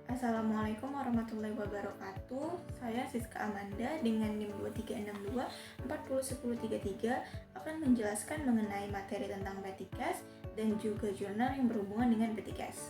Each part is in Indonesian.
Assalamualaikum warahmatullahi wabarakatuh. Saya Siska Amanda dengan NIM 2362 akan menjelaskan mengenai materi tentang petty cash dan juga jurnal yang berhubungan dengan petty cash.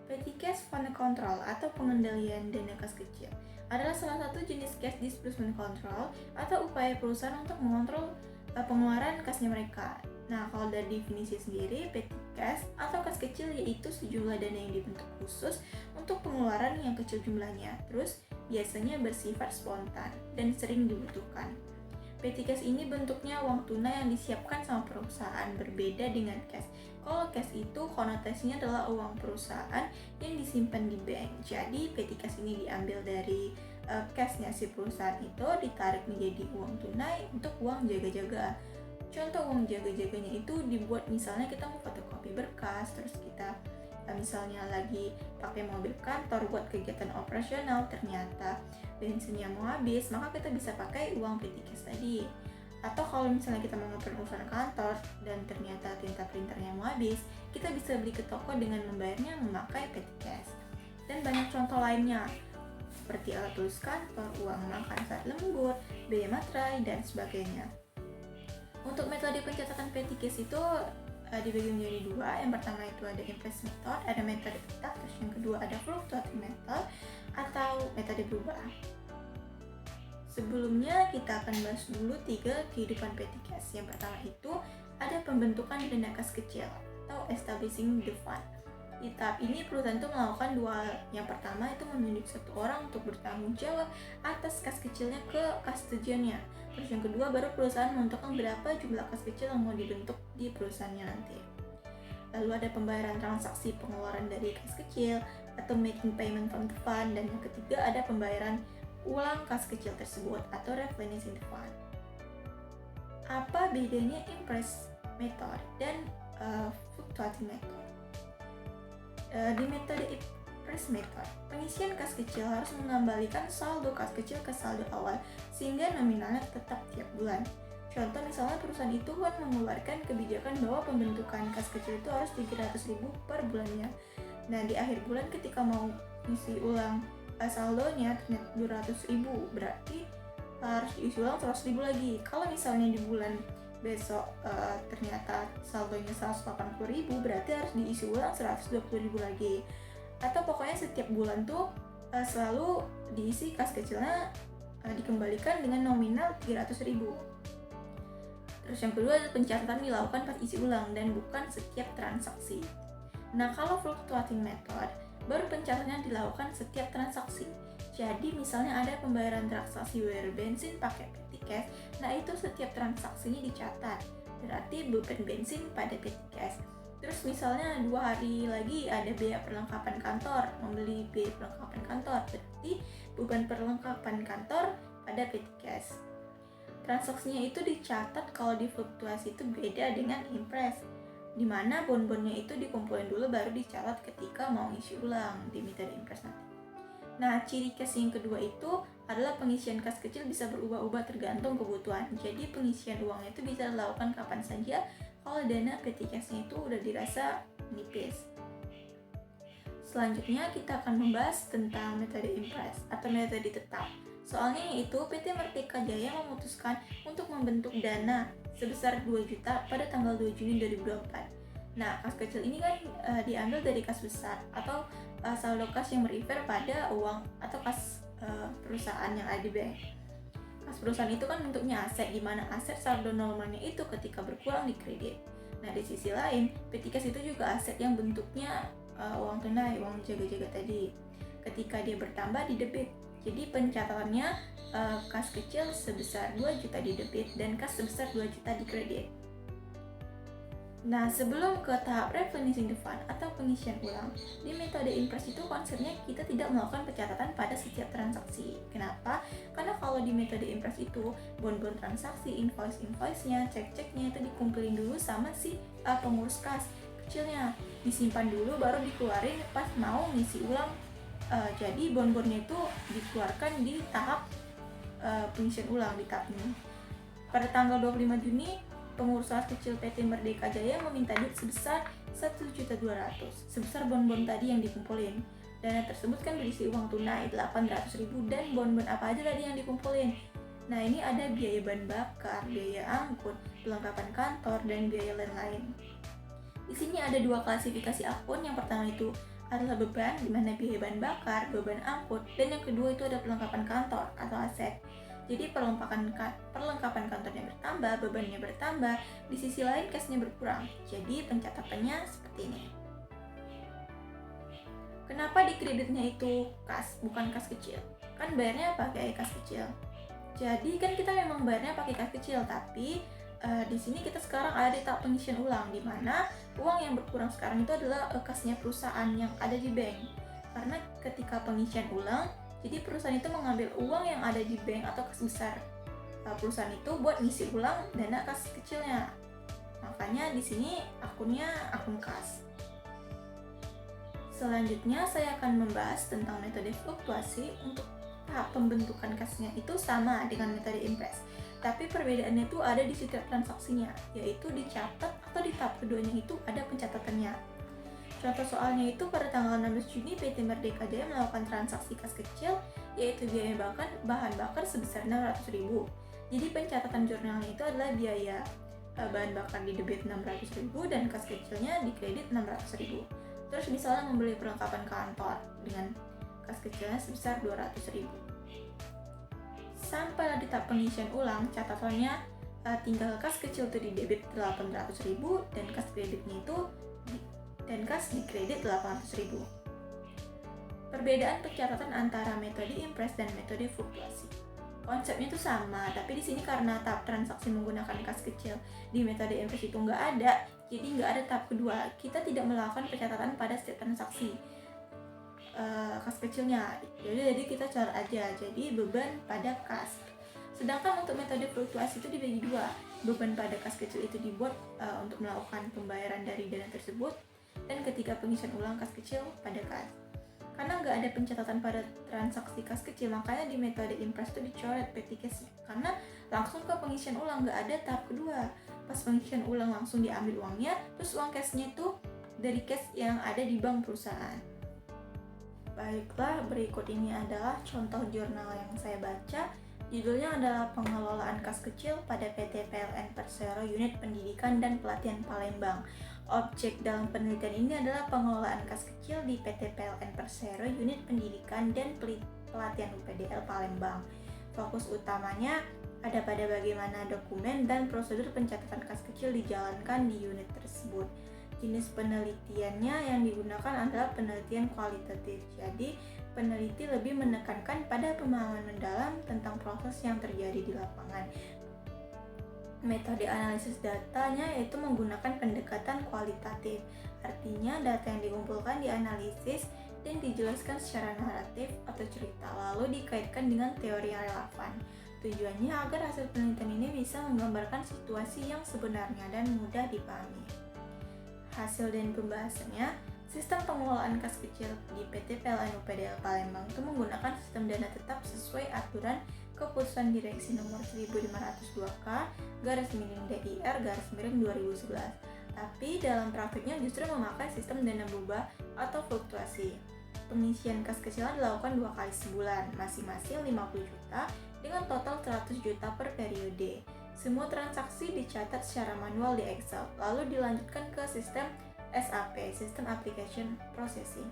Petty cash fund control atau pengendalian dana kas kecil adalah salah satu jenis cash disbursement control atau upaya perusahaan untuk mengontrol pengeluaran kasnya mereka. Nah, kalau dari definisi sendiri, petty cash atau kas kecil yaitu sejumlah dana yang dibentuk khusus untuk pengeluaran yang kecil jumlahnya, terus biasanya bersifat spontan dan sering dibutuhkan. Petty cash ini bentuknya uang tunai yang disiapkan sama perusahaan, berbeda dengan cash. Kalau cash itu konotasinya adalah uang perusahaan yang disimpan di bank. Jadi petty cash ini diambil dari cashnya si perusahaan itu, ditarik menjadi uang tunai untuk uang jaga-jaga. Contoh uang jaga-jaganya itu dibuat misalnya kita mau fotokopi berkas, terus kita misalnya lagi pakai mobil kantor buat kegiatan operasional, ternyata bensinnya mau habis, maka kita bisa pakai uang petty cash tadi. Atau kalau misalnya kita mau ngapain urusan kantor dan ternyata tinta printernya mau habis, kita bisa beli ke toko dengan membayarnya memakai petty cash. Dan banyak contoh lainnya, seperti alat tulis kantor, uang makan saat lembur, biaya materai, dan sebagainya. Untuk metode pencatatan petty cash itu dibagi menjadi dua. Yang pertama itu ada impress method, ada metode tetap, terus yang kedua ada fluctuating method atau metode berubah. Sebelumnya kita akan bahas dulu 3 kehidupan petty cash. Yang pertama itu ada pembentukan dana kas kecil atau establishing the fund. Di tahap ini perusahaan itu melakukan dua hal. Yang pertama itu menunjuk satu orang untuk bertanggung jawab atas kas kecilnya ke kas tujuannya. Terus yang kedua baru perusahaan menentukan berapa jumlah kas kecil yang mau dibentuk di perusahaannya nanti. Lalu ada pembayaran transaksi pengeluaran dari kas kecil atau making payment from the fund, dan yang ketiga ada pembayaran ulang kas kecil tersebut atau replenishing the fund. Apa bedanya impress method dan fluctuating method? Di metode impress method, pengisian kas kecil harus mengembalikan saldo kas kecil ke saldo awal sehingga nominalnya tetap tiap bulan. Contoh misalnya perusahaan itu kan mengeluarkan kebijakan bahwa pembentukan kas kecil itu harus 300.000 per bulannya. Nah, di akhir bulan ketika mau isi ulang saldonya ternyata 200.000, berarti harus diisi ulang 100.000 lagi. Kalau misalnya di bulan besok ternyata saldonya 180.000, berarti harus diisi ulang 120.000 lagi. Atau pokoknya setiap bulan tuh selalu diisi kas kecilnya dikembalikan dengan nominal 300.000. Terus yang kedua, pencatatan dilakukan pas isi ulang dan bukan setiap transaksi. Nah, kalau fluctuating method, baru pencatatannya dilakukan setiap transaksi. Jadi misalnya ada pembayaran transaksi bayar bensin pakai petty cash, nah itu setiap transaksinya dicatat, berarti beban bensin pada petty cash. Terus misalnya 2 hari lagi ada biaya perlengkapan kantor, membeli biaya perlengkapan kantor, berarti beban perlengkapan kantor pada petty cash. Transaksinya itu dicatat. Kalau di fluktuasi itu beda dengan impress, dimana bon-bonnya itu dikumpulin dulu baru dicatat ketika mau isi ulang di metode impress nanti. Nah, ciri cash yang kedua itu adalah pengisian kas kecil bisa berubah-ubah tergantung kebutuhan. Jadi pengisian uangnya itu bisa dilakukan kapan saja kalau dana petty cash-nya itu udah dirasa nipis. Selanjutnya kita akan membahas tentang metode impress atau metode tetap. Soalnya yaitu PT Merdeka Jaya memutuskan untuk membentuk dana sebesar 2 juta pada tanggal 2 Juni 2024. Nah, kas kecil ini kan diambil dari kas besar atau saldo kas yang merefer pada uang atau kas perusahaan yang ada di bank. Kas perusahaan itu kan bentuknya aset, di mana aset saldo normalnya itu ketika berkurang di kredit. Nah, di sisi lain, petty cash itu juga aset yang bentuknya uang tunai, uang jaga-jaga tadi. Ketika dia bertambah di debit. Jadi pencatatannya kas kecil sebesar 2 juta di debit dan kas sebesar 2 juta di kredit. Nah, sebelum ke tahap replenishing the fund atau pengisian ulang, di metode impress itu konsepnya kita tidak melakukan pencatatan pada setiap transaksi. Kenapa? Karena kalau di metode impress itu, bon-bon transaksi, invoice-nya, cek-ceknya itu dikumpulin dulu sama si pengurus kas kecilnya. Disimpan dulu baru dikeluarin pas mau ngisi ulang. Jadi bon-bonnya itu dikeluarkan di tahap pengisian ulang di tahap ini. Pada tanggal 25 Juni, pengurus kas kecil PT Merdeka Jaya meminta duit sebesar 1.200.000 sebesar bon-bon tadi yang dikumpulin. Dana tersebut kan berisi uang tunai 800.000 dan bon-bon apa aja tadi yang dikumpulin. Nah, ini ada biaya bahan bakar, biaya angkut, perlengkapan kantor, dan biaya lain-lain. Di sini ada dua klasifikasi akun. Yang pertama itu adalah beban, di mana biaya bahan bakar, beban angkut, dan yang kedua itu ada perlengkapan kantor atau aset. Jadi perlengkapan kantornya bertambah, bebannya bertambah, di sisi lain cashnya berkurang. Jadi pencatatannya seperti ini. Kenapa di kreditnya itu kas, bukan kas kecil? Kan bayarnya pakai kas kecil. Jadi kan kita memang bayarnya pakai kas kecil, tapi di sini kita sekarang ada di tahap pengisian ulang, di mana uang yang berkurang sekarang itu adalah kasnya perusahaan yang ada di bank. Karena ketika pengisian ulang, jadi perusahaan itu mengambil uang yang ada di bank atau kas besar perusahaan itu buat ngisi ulang dana kas kecilnya. Makanya di sini akunnya akun kas. Selanjutnya saya akan membahas tentang metode fluktuasi. Untuk tahap pembentukan kasnya itu sama dengan metode impress, tapi perbedaannya itu ada di setiap transaksinya, yaitu dicatat atau di tahap keduanya itu ada pencatatannya. Contoh soalnya itu pada tanggal 16 Juni PT Merdeka Jaya melakukan transaksi kas kecil, yaitu biaya bahan bakar sebesar 600.000. Jadi pencatatan jurnalnya itu adalah biaya bahan bakar di debit 600.000 dan kas kecilnya di kredit 600.000. Terus misalnya membeli perlengkapan kantor dengan kas kecilnya sebesar 200.000. Sampai di tahap pengisian ulang, catatannya tinggal kas kecil itu di debit 800.000 dan kas kreditnya itu kas di kredit 800.000. Perbedaan pencatatan antara metode impress dan metode fluktuasi. Konsepnya itu sama, tapi di sini karena tahap transaksi menggunakan kas kecil di metode impress itu nggak ada, jadi nggak ada tahap kedua. Kita tidak melakukan pencatatan pada setiap transaksi kas kecilnya. Jadi kita catat aja, jadi beban pada kas. Sedangkan untuk metode fluktuasi itu dibagi dua. Beban pada kas kecil itu dibuat untuk melakukan pembayaran dari dana tersebut, dan ketika pengisian ulang kas kecil pada kas. Karena nggak ada pencatatan pada transaksi kas kecil, makanya di metode impress itu dicoret petty cash-nya, karena langsung ke pengisian ulang, nggak ada tahap kedua. Pas pengisian ulang langsung diambil uangnya, terus uang cash-nya itu dari cash yang ada di bank perusahaan. Baiklah, berikut ini adalah contoh jurnal yang saya baca. Judulnya adalah Pengelolaan Kas Kecil pada PT PLN Persero Unit Pendidikan dan Pelatihan Palembang. Objek dalam penelitian ini adalah pengelolaan kas kecil di PT PLN Persero Unit Pendidikan dan Pelatihan UPDL Palembang. Fokus utamanya ada pada bagaimana dokumen dan prosedur pencatatan kas kecil dijalankan di unit tersebut. Jenis penelitiannya yang digunakan adalah penelitian kualitatif. Jadi, peneliti lebih menekankan pada pemahaman mendalam tentang proses yang terjadi di lapangan. Metode analisis datanya yaitu menggunakan pendekatan kualitatif. Artinya, data yang dikumpulkan dianalisis dan dijelaskan secara naratif atau cerita, lalu dikaitkan dengan teori yang relevan. Tujuannya agar hasil penelitian ini bisa menggambarkan situasi yang sebenarnya dan mudah dipahami. Hasil dan pembahasannya, sistem pengelolaan kas kecil di PT PLN UPDL Palembang itu menggunakan sistem dana tetap sesuai aturan Keputusan Direksi Nomor 1502/DIR/2011. Tapi dalam praktiknya justru memakai sistem dana berubah atau fluktuasi. Pengisian kas kecilnya dilakukan 2 kali sebulan, masing-masing 50 juta dengan total 100 juta per periode. Semua transaksi dicatat secara manual di Excel, lalu dilanjutkan ke sistem SAP, System Application Processing.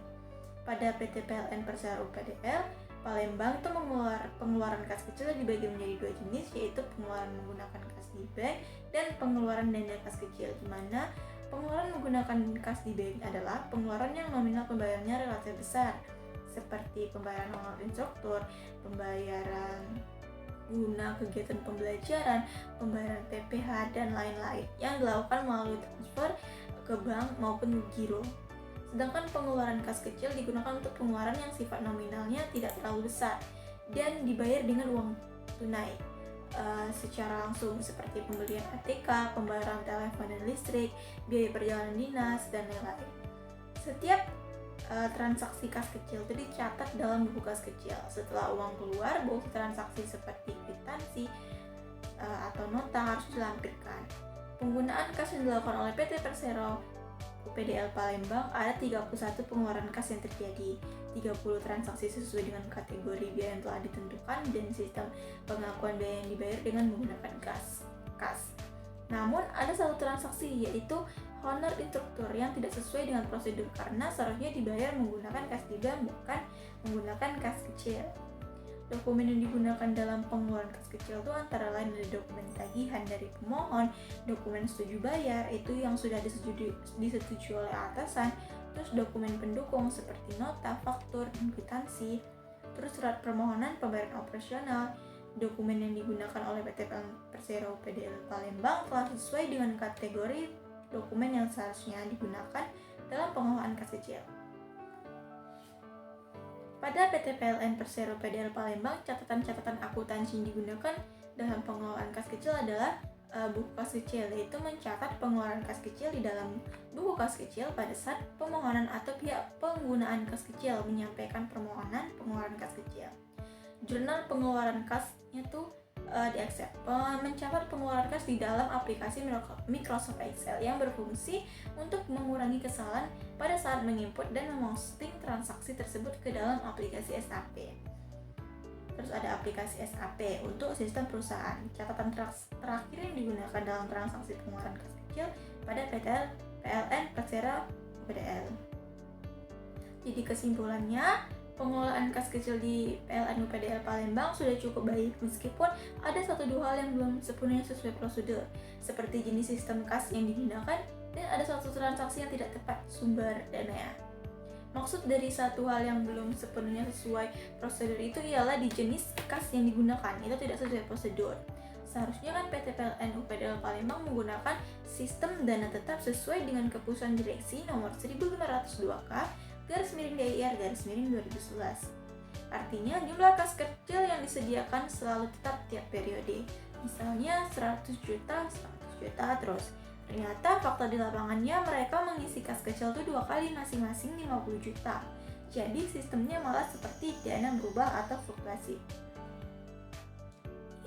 Pada PT PLN Persero UPDL Palembang itu pengeluaran kas kecil dibagi menjadi 2 jenis, yaitu pengeluaran menggunakan kas di bank dan pengeluaran dana kas kecil, di mana pengeluaran menggunakan kas di bank adalah pengeluaran yang nominal pembayarannya relatif besar, seperti pembayaran honorar instruktur, pembayaran guna kegiatan pembelajaran, pembayaran PPh, dan lain-lain yang dilakukan melalui transfer ke bank maupun giro. Sedangkan pengeluaran kas kecil digunakan untuk pengeluaran yang sifat nominalnya tidak terlalu besar dan dibayar dengan uang tunai secara langsung, seperti pembelian ATK, pembayaran telepon dan listrik, biaya perjalanan dinas, dan lain-lain. Setiap transaksi kas kecil itu dicatat dalam buku kas kecil. Setelah uang keluar, bukti transaksi seperti kwitansi atau nota harus dilampirkan. Penggunaan kas yang dilakukan oleh PT Persero UPDL Palembang ada 31 pengeluaran kas yang terjadi, 30 transaksi sesuai dengan kategori biaya yang telah ditentukan, dan sistem pengakuan biaya yang dibayar dengan menggunakan kas. Namun ada satu transaksi, yaitu honor instruktur yang tidak sesuai dengan prosedur karena seharusnya dibayar menggunakan kas di bank, bukan menggunakan kas kecil. Dokumen yang digunakan dalam pengeluaran kas kecil itu antara lain ada dokumen tagihan dari pemohon, dokumen setuju bayar itu yang sudah disetujui oleh atasan, terus dokumen pendukung seperti nota, faktur, dan kwitansi, terus surat permohonan pembayaran operasional. Dokumen yang digunakan oleh PT Persero UPDL Palembang telah sesuai dengan kategori dokumen yang seharusnya digunakan dalam pengelolaan kas kecil. Pada PT PLN Persero UPDL Palembang, catatan-catatan akuntansi yang digunakan dalam pengelolaan kas kecil adalah buku kas kecil, yaitu mencatat pengeluaran kas kecil di dalam buku kas kecil pada saat pemohonan atau pihak penggunaan kas kecil menyampaikan permohonan pengeluaran kas kecil. Jurnal pengeluaran kasnya tuh di Excel, mencatat pengeluaran kas di dalam aplikasi Microsoft Excel yang berfungsi untuk mengurangi kesalahan pada saat menginput dan memposting transaksi tersebut ke dalam aplikasi SAP. Terus ada aplikasi SAP untuk sistem perusahaan. Catatan terakhir yang digunakan dalam transaksi pengeluaran kas kecil pada PLN Persero UPDL. Jadi kesimpulannya, pengelolaan kas kecil di PLN UPDL Palembang sudah cukup baik, meskipun ada 1-2 hal yang belum sepenuhnya sesuai prosedur, seperti jenis sistem kas yang digunakan dan ada suatu transaksi yang tidak tepat sumber dana. Maksud dari satu hal yang belum sepenuhnya sesuai prosedur itu ialah di jenis kas yang digunakan, itu tidak sesuai prosedur. Seharusnya kan PT PLN UPDL Palembang menggunakan sistem dana tetap sesuai dengan keputusan direksi nomor 1502K /DIR /2011. Artinya jumlah kas kecil yang disediakan selalu tetap tiap periode. Misalnya 100 juta terus. Ternyata fakta di lapangannya mereka mengisi kas kecil itu 2 kali masing-masing 50 juta. Jadi sistemnya malah seperti dana berubah atau fluktuasi.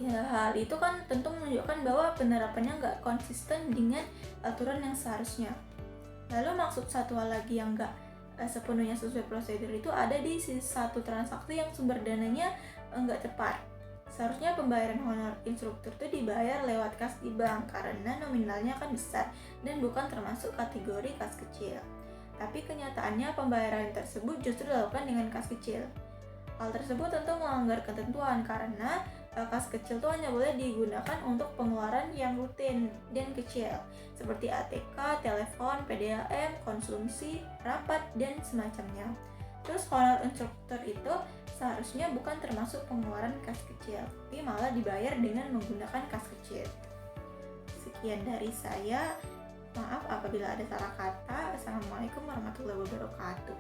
Ya, hal itu kan tentu menunjukkan bahwa penerapannya nggak konsisten dengan aturan yang seharusnya. Lalu maksud satu hal lagi yang nggak sepenuhnya sesuai prosedur itu ada di satu transaksi yang sumber dananya enggak tepat. Seharusnya pembayaran honor instruktur itu dibayar lewat kas di bank karena nominalnya kan besar dan bukan termasuk kategori kas kecil. Tapi kenyataannya pembayaran tersebut justru dilakukan dengan kas kecil. Hal tersebut tentu melanggar ketentuan karena kas kecil itu hanya boleh digunakan untuk pengeluaran yang rutin dan kecil seperti ATK, telepon, PDAM, konsumsi, rapat, dan semacamnya. Terus honor instruktur itu seharusnya bukan termasuk pengeluaran kas kecil, tapi malah dibayar dengan menggunakan kas kecil. Sekian dari saya. Maaf apabila ada salah kata. Assalamualaikum warahmatullahi wabarakatuh.